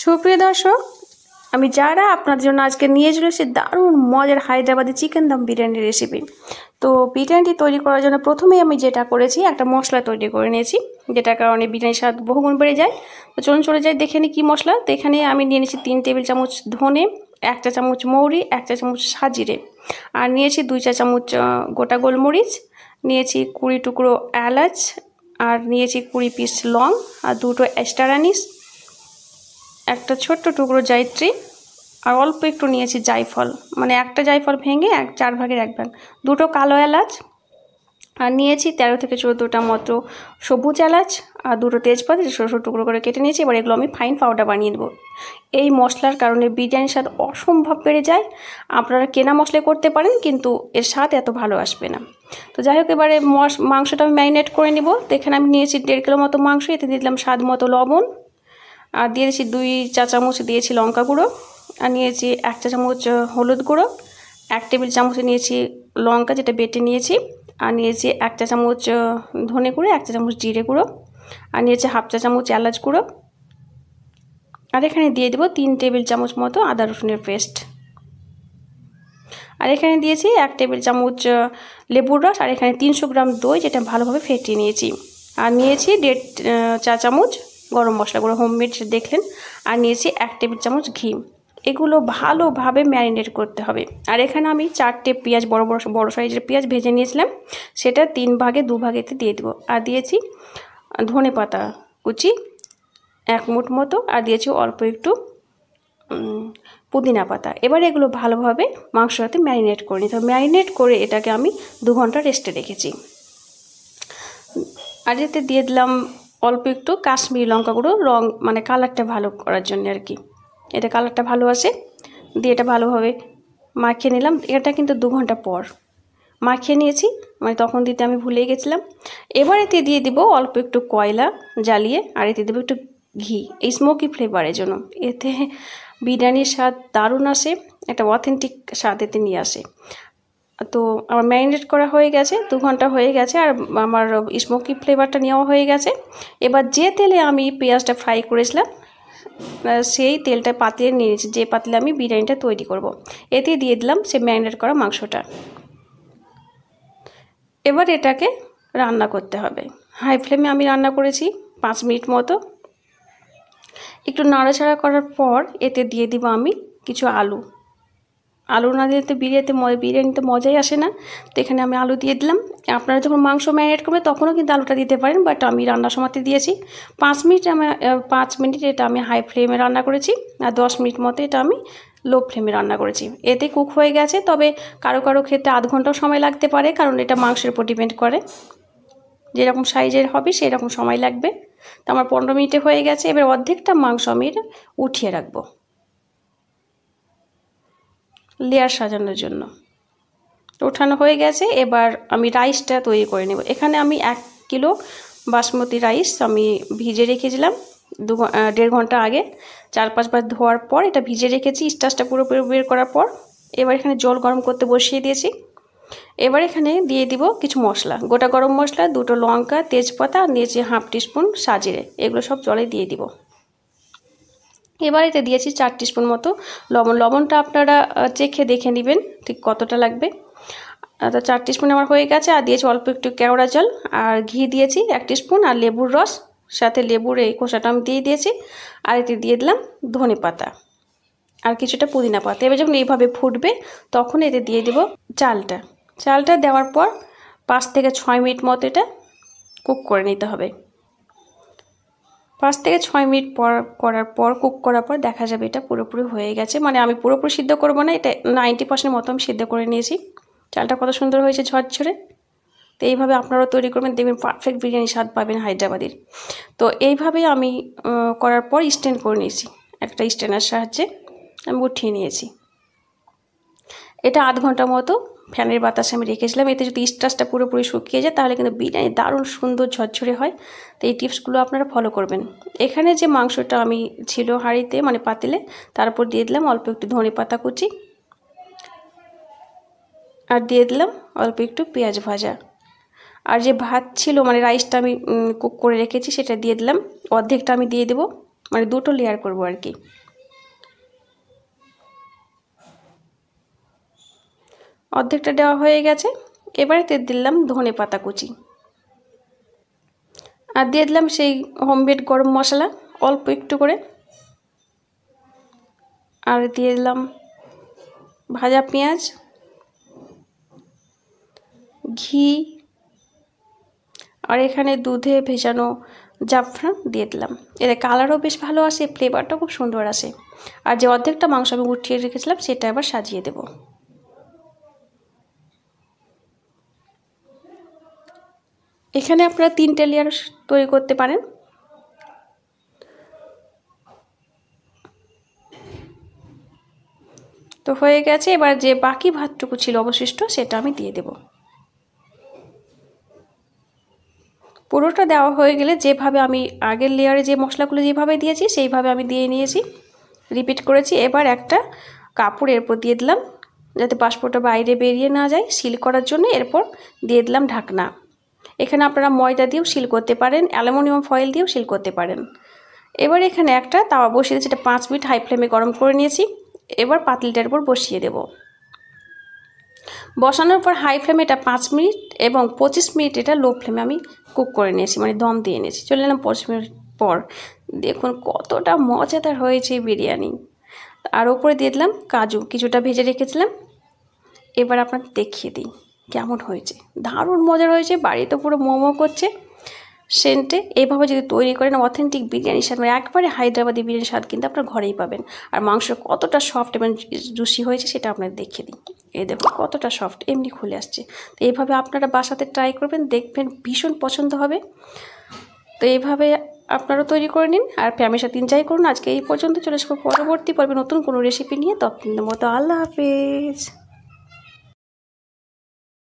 সুপ্রিয় দর্শক, আমি যারা আপনাদের জন্য আজকে নিয়ে চলে এসেছি দারুণ মজার হায়দ্রাবাদি চিকেন দম বিরিয়ানির রেসিপি। তো বিরিয়ানিটি তৈরি করার জন্য প্রথমেই আমি যেটা করেছি, একটা মশলা তৈরি করে নিয়েছি, যেটার কারণে বিরিয়ানির স্বাদ বহুগুণ বেড়ে যায়। তো চলুন চলে যাই দেখে নিই কী মশলা। তো এখানে আমি নিয়ে নিয়েছি 3 টেবিল চামচ ধনে, 1 চা চামচ মৌরি, 1 চা চামচ সাজিরে, আর নিয়েছি 2 চা চামচ গোটা গোলমরিচ, নিয়েছি 20 টুকরো এলাচ, আর নিয়েছি 20 পিস লং, আর 2টো স্টার অ্যানিস, একটা ছোট্ট টুকরো জায়ত্রী, আর অল্প একটু নিয়েছি জায়ফল, মানে একটা জায়ফল ভেঙে 4 ভাগের 1 ভাগ, 2টো কালো এলাচ, আর নিয়েছি 13 থেকে 14টা মতো সবুজ এলাচ, আর 2টো তেজপাতা ছোটো ছোটো টুকরো করে কেটে নিয়েছি। এবার এগুলো আমি ফাইন পাউডার বানিয়ে নেব। এই মশলার কারণে বিরিয়ানির স্বাদ অসম্ভব বেড়ে যায়। আপনারা কেনা মশলা করতে পারেন, কিন্তু এর স্বাদ এত ভালো আসবে না। তো যাই হোক, এবারে মাংসটা আমি ম্যারিনেট করে নেব। তো এখানে আমি নিয়েছি 1.5 কিলো মতো মাংস, এতে দিয়ে দিলাম স্বাদ মতো লবণ, আর দিয়ে দিয়েছি 2 চা চামচ দিয়েছি লঙ্কা গুঁড়ো, আর নিয়েছি 1 চা চামচ হলুদ গুঁড়ো, 1 টেবিল চামচ নিয়েছি লঙ্কা যেটা বেটে নিয়েছি, আর নিয়েছি 1 চা চামচ ধনে গুঁড়ো, 1 চা চামচ জিরে গুঁড়ো, আর নিয়েছি হাফ চা চামচ এলাচ গুঁড়ো, আর এখানে দিয়ে দেবো 3 টেবিল চামচ মতো আদা রসুনের পেস্ট, আর এখানে দিয়েছি 1 টেবিল চামচ লেবুর রস, আর এখানে 300 গ্রাম দই যেটা ভালোভাবে ফেটিয়ে নিয়েছি, আর নিয়েছি 1.5 চা চামচ গরম মশলা গুঁড়ো হোমমেড দেখলেন, আর নিয়েছি 1 টেবিল চামচ ঘি। এগুলো ভালোভাবে ম্যারিনেট করতে হবে। আর এখানে আমি 4টে পেঁয়াজ, বড় সাইজের পেঁয়াজ ভেজে নিয়েছিলাম, সেটা 3 ভাগে 2 ভাগেতে দিয়ে দেবো, আর দিয়েছি ধনে পাতা কুচি 1 মুঠ মতো, আর দিয়েছি অল্প একটু পুদিনা পাতা। এবার এগুলো ভালোভাবে মাংসের সাথে ম্যারিনেট করে নিতে হবে। ম্যারিনেট করে এটাকে আমি 2 ঘন্টা রেস্টে রেখেছি। আর এতে দিয়ে দিলাম অল্প একটু কাশ্মীরি লঙ্কা গুঁড়ো, রং মানে কালারটা ভালো করার জন্য আর কি, এটা কালারটা ভালো আসে। দিয়ে এটা ভালোভাবে মাখিয়ে নিলাম। এটা কিন্তু 2 ঘন্টা পর মাখিয়ে নিয়েছি, মানে তখন দিতে আমি ভুলে গেছিলাম। এবার এতে দিয়ে দিব অল্প একটু কয়লা জ্বালিয়ে, আর এতে দেবো একটু ঘি, এই স্মোকি ফ্লেভারের জন্য। এতে বিরিয়ানির স্বাদ দারুণ আসে, একটা অথেন্টিক স্বাদ এতে নিয়ে আসে। তো আমার ম্যারিনেট করা হয়ে গেছে, 2 ঘন্টা হয়ে গেছে, আর আমার স্মোকি ফ্লেভারটা নেওয়া হয়ে গেছে। এবার যে তেলে আমি পেঁয়াজটা ফ্রাই করেছিলাম, সেই তেলটা পাতিলে নিয়ে নিয়েছি, যে পাতিলে আমি বিরিয়ানিটা তৈরি করব। এতে দিয়ে দিলাম সে ম্যারিনেট করা মাংসটা। এবার এটাকে রান্না করতে হবে। হাই ফ্লেমে আমি রান্না করেছি 5 মিনিট মতো। একটু নাড়াচাড়া করার পর এতে দিয়ে দিব আমি কিছু আলু না দিলে তো বিরিয়ানিতে মজাই আসে না। তো এখানে আমি আলু দিয়ে দিলাম। আপনারা যখন মাংস ম্যারিনেট করবেন তখনও কিন্তু আলুটা দিতে পারেন, বাট আমি রান্নার সময়তে দিয়েছি। 5 মিনিট এটা আমি হাই ফ্লেমে রান্না করেছি, আর 10 মিনিট মতো এটা আমি লো ফ্লেমে রান্না করেছি। এতে কুক হয়ে গেছে, তবে কারো ক্ষেত্রে আধ ঘন্টাও সময় লাগতে পারে, কারণ এটা মাংসের উপর ডিপেন্ড করে, যেরকম সাইজের হবে সেই রকম সময় লাগবে। তো আমার 15 মিনিটে হয়ে গেছে। এবার অর্ধেকটা মাংস আমি উঠিয়ে রাখবো লেয়ার সাজানোর জন্য। ওঠানো হয়ে গেছে। এবার আমি রাইসটা তৈরি করে নেব। এখানে আমি 1 কিলো বাসমতি রাইস আমি ভিজে রেখেছিলাম 1.5 ঘন্টা আগে। 4-5 বার ধোয়ার পর এটা ভিজে রেখেছি স্টার্চটা পুরোপুরি বের করার পর। এবার এখানে জল গরম করতে বসিয়ে দিয়েছি। এবার এখানে দিয়ে দিব কিছু মশলা, গোটা গরম মশলা, 2টো লঙ্কা, তেজপাতা, আর নিয়েছি হাফ টিস্পুন সাজিরে, এগুলো সব জলে দিয়ে দিব। এবার এতে দিয়েছি 4 টিস্পুন মতো লবণটা আপনারা চেখে দেখে নেবেন ঠিক কতটা লাগবে। তো 4 টিস্পুন আমার হয়ে গেছে। আর দিয়েছি অল্প একটু কেওড়া জল, আর ঘি দিয়েছি 1 টিস্পুন, আর লেবুর রস, সাথে লেবুর এই খোসাটা আমি দিয়ে দিয়েছি। আর এতে দিয়ে দিলাম ধনে পাতা আর কিছুটা পুদিনা পাতা। এবার যখন এইভাবে ফুটবে তখন এতে দিয়ে দেব চালটা দেওয়ার পর 5 থেকে 6 মিনিট মতো এটা কুক করে নিতে হবে। 5 থেকে 6 মিনিট কুক করার পর দেখা যাবে এটা পুরোপুরি হয়ে গেছে। মানে আমি পুরোপুরি সিদ্ধ করব না, এটা 90% মতো আমি সিদ্ধ করে নিয়েছি। চালটা কত সুন্দর হয়েছে ঝরঝরে। তো এইভাবে আপনারাও তৈরি করবেন, দেখবেন পারফেক্ট বিরিয়ানি স্বাদ পাবেন হায়দ্রাবাদির। তো এইভাবেই আমি করার পর স্ট্যান্ড করে নিয়েছি, একটা স্ট্যান্ডার সাহায্যে আমি উঠিয়ে নিয়েছি। এটা আধ ঘন্টা মতো ফ্যানের বাতাসে আমি রেখেছিলাম। এতে যদি স্টার্চটা পুরোপুরি শুকিয়ে যায় তাহলে কিন্তু বিরিয়ানি দারুণ সুন্দর ঝরঝরে হয়। তো এই টিপসগুলো আপনারা ফলো করবেন। এখানে যে মাংসটা আমি ছিল হাঁড়িতে, মানে পাতিলে, তারপর দিয়ে দিলাম অল্প একটু ধনে পাতা কুচি, আর দিয়ে দিলাম অল্প একটু পেঁয়াজ ভাজা। আর যে ভাত ছিল, মানে রাইসটা আমি কুক করে রেখেছি, সেটা দিয়ে দিলাম। অর্ধেকটা আমি দিয়ে দেবো, মানে দুটো লেয়ার করব আর কি। অর্ধেকটা দেওয়া হয়ে গেছে। এবারে দিলাম ধনে পাতা কুচি, আর দিয়ে দিলাম সেই হোমমেড গরম মশলা অল্প একটু করে, আর দিয়ে দিলাম ভাজা পেঁয়াজ, ঘি, আর এখানে দুধে ভেজানো জাফরান দিয়ে দিলাম। এতে কালারও বেশ ভালো আসে, ফ্লেভারটাও খুব সুন্দর আসে। আর যে অর্ধেকটা মাংস আমি উঠিয়ে রেখেছিলাম সেটা এবার সাজিয়ে দেব। এখানে আপনারা 3টে লেয়ার তৈরি করতে পারেন। তো হয়ে গেছে। এবার যে বাকি ভাতটুকু ছিল অবশিষ্ট সেটা আমি দিয়ে দেব। পুরোটা দেওয়া হয়ে গেলে যেভাবে আমি আগের লেয়ারে যে মশলাগুলো যেভাবে দিয়েছি সেইভাবে আমি দিয়ে নিয়েছি, রিপিট করেছি। এবার একটা কাপড় এরপর দিয়ে দিলাম যাতে বাষ্পটা বাইরে বেরিয়ে না যায়, সিল করার জন্য। এরপর দিয়ে দিলাম ঢাকনা। এখানে আপনারা ময়দা দিয়েও সিল করতে পারেন, অ্যালুমিনিয়াম ফয়েল দিয়েও সিল করতে পারেন। এবার এখানে একটা তাওয়া বসিয়ে দিয়েছি, এটা 5 মিনিট হাই ফ্লেমে গরম করে নিয়েছি। এবার পাতিলটার উপর বসিয়ে দেব। বসানোর পর হাই ফ্লেমে এটা 5 মিনিট এবং 25 মিনিট এটা লো ফ্লেমে আমি কুক করে নিয়েছি, মানে দম দিয়ে নিয়েছি। চলে এলাম 25 মিনিট পর। দেখুন কতটা মজাদার হয়েছে বিরিয়ানি। আর ওপরে দিয়ে দিলাম কাজু, কিছুটা ভেজে রেখেছিলাম। এবার আপনাকে দেখিয়ে দিই কেমন হয়েছে। দারুণ মজার হয়েছে, বাড়িতে পুরো মোমো করছে সেন্টে। এইভাবে যদি তৈরি করেন অথেন্টিক বিরিয়ানির স্বাদ, মানে একবারে হায়দ্রাবাদি বিরিয়ানির স্বাদ কিন্তু আপনার ঘরেই পাবেন। আর মাংস কতটা সফট এবং জুসি হয়েছে সেটা আপনাকে দেখিয়ে দিই। এই দেখুন কতটা সফট, এমনি খুলে আসছে। তো এইভাবে আপনারা বাসাতে ট্রাই করবেন, দেখবেন ভীষণ পছন্দ হবে। তো এইভাবে আপনারাও তৈরি করে নিন আর ফ্যামিলির সাথে এনজয় করুন। আজকে এই পর্যন্ত, চলে আসবো পরবর্তী পর্বে নতুন কোনো রেসিপি নিয়ে। ততদিনের মতো আল্লাহ হাফেজ।